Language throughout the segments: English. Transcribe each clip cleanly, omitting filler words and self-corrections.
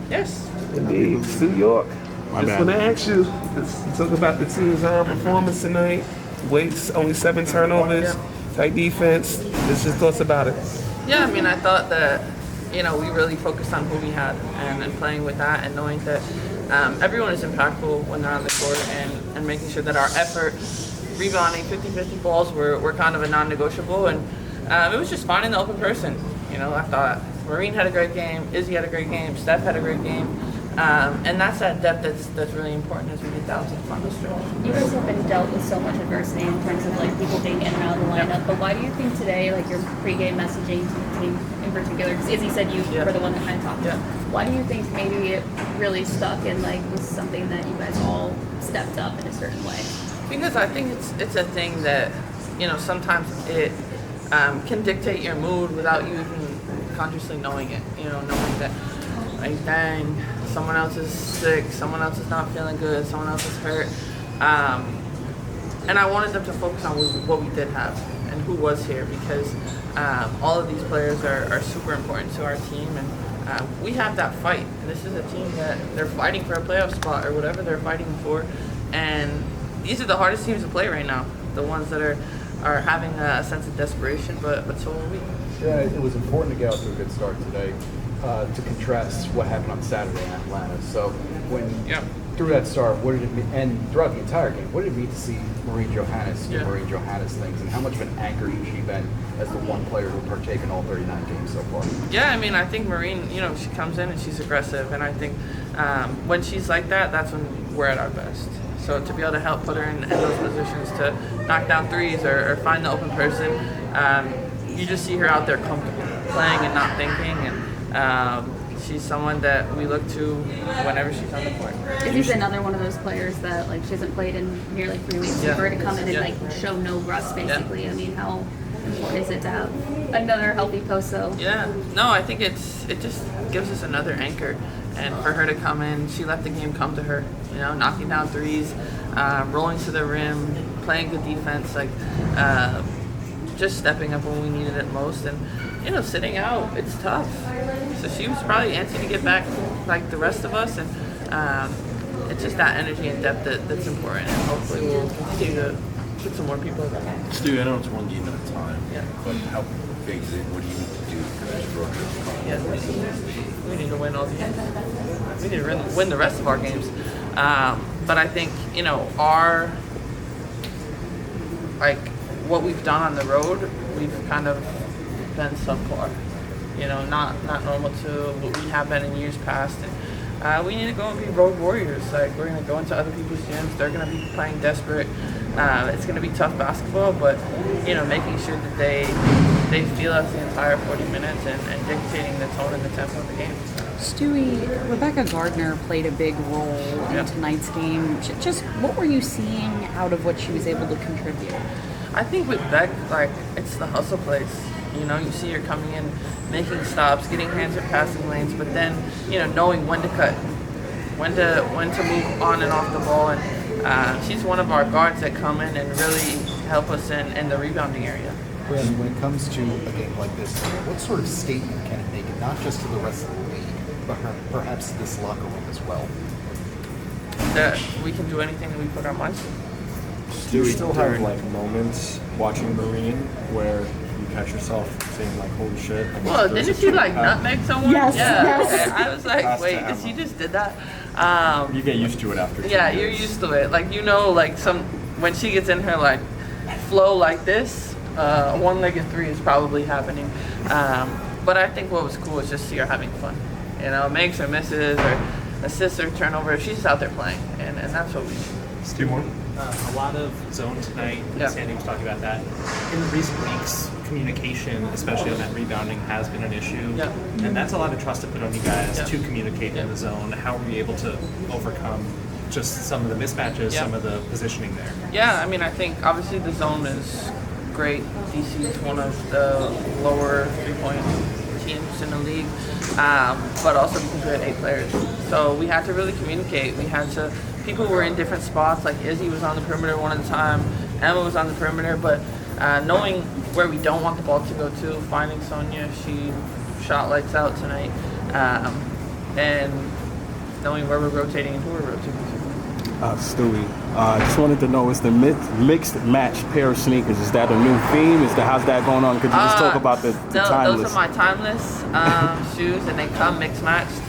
Yes. Indeed. New York. My Just bad. want to ask you, let's talk about the team's performance tonight. Waits, only 7 turnovers, tight defense. Just your thoughts about it. Yeah, I mean, I thought that, we really focused on who we had and playing with that and knowing that everyone is impactful when they're on the court and making sure that our effort, rebounding 50-50 balls were kind of a non-negotiable. And it was just finding the open person. I thought Marine had a great game, Izzy had a great game, Steph had a great game. And that's that depth that's really important as we get down to the final stretch. You guys have been dealt with so much adversity in terms of people being in and out of the lineup, but why do you think today, your pregame messaging to the team in particular, because Izzy said you were the one that kind of talked about, why do you think maybe it really stuck and was something that you guys all stepped up in a certain way? Because I think it's a thing that, sometimes it can dictate your mood without you even consciously knowing it, knowing that, dang, someone else is sick, someone else is not feeling good, someone else is hurt. And I wanted them to focus on what we did have and who was here, because all of these players are super important to our team, and we have that fight. And this is a team that they're fighting for a playoff spot or whatever they're fighting for. And these are the hardest teams to play right now, the ones that are having a sense of desperation, but so are we. Yeah, it was important to get out to a good start today. To contrast what happened on Saturday in Atlanta. So through that start, what did it mean, and throughout the entire game, what did it mean to see Marine Johannes do Marine Johannes things, and how much of an anchor has she been as the one player who partake in all 39 games so far? Yeah, I mean, I think Marine, she comes in and she's aggressive, and I think when she's like that, that's when we're at our best. So to be able to help put her in those positions to knock down threes or find the open person, you just see her out there comfortable playing and not thinking, and she's someone that we look to whenever she's on the court. Izzy's another one of those players that she hasn't played in nearly 3 weeks. For her to come in and show no rust, basically. I mean, how important is it to have another healthy poso? Yeah, no, I think it just gives us another anchor, and for her to come in, she let the game come to her. Knocking down threes, rolling to the rim, playing good defense, just stepping up when we needed it most, and sitting out, it's tough. So she was probably antsy to get back like the rest of us, and it's just that energy and depth that's important, and hopefully we'll continue to get some more people back. Stu, I know it's one game at a time, but how big is it? What do you need to do for this road trip? We need to win all the games. We need to win the rest of our games. But I think, our, what we've done on the road, we've kind of been subpar. Not normal to what we have been in years past. And we need to go and be road warriors. We're going to go into other people's gyms. They're going to be playing desperate. It's going to be tough basketball, but, making sure that they feel us the entire 40 minutes and dictating the tone and the tempo of the game. Stewie, Rebecca Gardner played a big role in tonight's game. Just what were you seeing out of what she was able to contribute? I think with Beck, it's the hustle plays. You see her coming in, making stops, getting hands in passing lanes, but then, knowing when to cut, when to move on and off the ball. And she's one of our guards that come in and really help us in the rebounding area. Breanna, when it comes to a game like this, what sort of statement can it make, not just to the rest of the league, but perhaps to this locker room as well? That we can do anything that we put our minds to. Do you still have moments watching Marine where you catch yourself saying holy shit? Well, didn't you nutmeg someone? Yes. Yeah. Yes. I was like, wait, did she just did that? You get used to it after 2 Yeah, years. you're used to it. When she gets in her flow like this, one-legged three is probably happening. But I think what was cool is just see her having fun. Makes or misses or assists or turnover. She's just out there playing, and that's what we need. Stu Moore? A lot of zone tonight. Sandy was talking about that. In the recent weeks, communication, especially on that rebounding, has been an issue. And that's a lot of trust to put on you guys to communicate in the zone. How were you able to overcome just some of the mismatches, some of the positioning there? Yeah, I mean, I think obviously the zone is great. DC is one of the lower three-point teams in the league, but also because we had 8 players. So we had to really communicate. People were in different spots, Izzy was on the perimeter one at a time, Emma was on the perimeter, but knowing where we don't want the ball to go to, finding Sonia, she shot lights out tonight. and knowing where we're rotating and who we're rotating to. Stewie, just wanted to know, is the mixed match pair of sneakers, is that a new theme? How's that going on? Could you just talk about the timeless? Those are my timeless shoes, and they come mixed matched.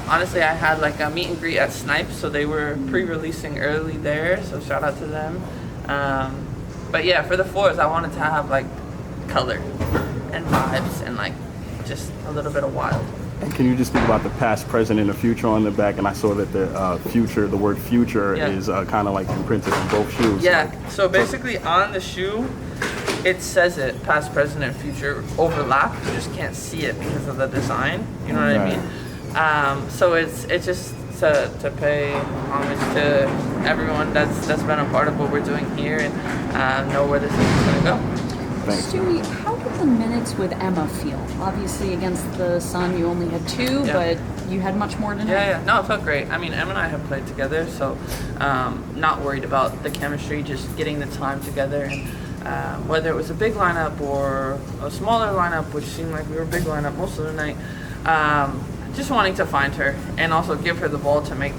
Honestly, I had like a meet and greet at Snipes, so they were pre-releasing early there, so shout out to them. But yeah, for the 4s, I wanted to have like color and vibes and like just a little bit of wild. And can you just speak about the past, present, and the future on the back? And I saw that the the word future is kind of like imprinted on both shoes. Yeah, so basically on the shoe, it says it, past, present, and future overlap. You just can't see it because of the design. You know what I mean? So it's just to pay homage to everyone that's been a part of what we're doing here and know where this is going to go. Stewie, how did the minutes with Emma feel? Obviously, against the Sun, you only had 2, but you had much more tonight. Yeah. No, it felt great. I mean, Emma and I have played together, so not worried about the chemistry, just getting the time together. And whether it was a big lineup or a smaller lineup, which seemed like we were a big lineup most of the night, just wanting to find her and also give her the ball to make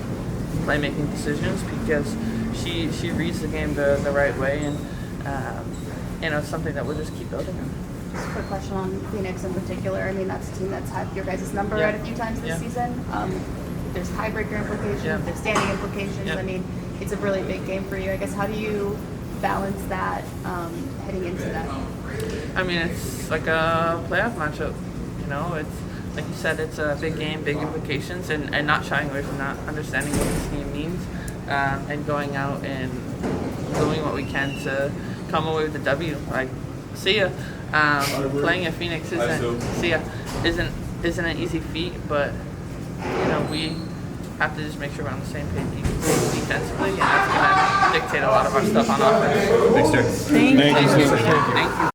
playmaking decisions, because she reads the game the right way, and it's something that we'll just keep building on. Just a quick question on Phoenix in particular. I mean, that's a team that's had your guys' number right a few times this season. There's tiebreaker implications, there's standing implications. I mean, it's a really big game for you. I guess, how do you balance that heading into that? I mean, it's like a playoff matchup. It's like you said, it's a big game, big implications, and not shying away from that, understanding what this game means, and going out and doing what we can to come away with the W. Like, see ya. Playing at Phoenix isn't an easy feat, but we have to just make sure we're on the same page defensively, and that's going to dictate a lot of our stuff on offense. Thanks, sir. Thank you. Thank you.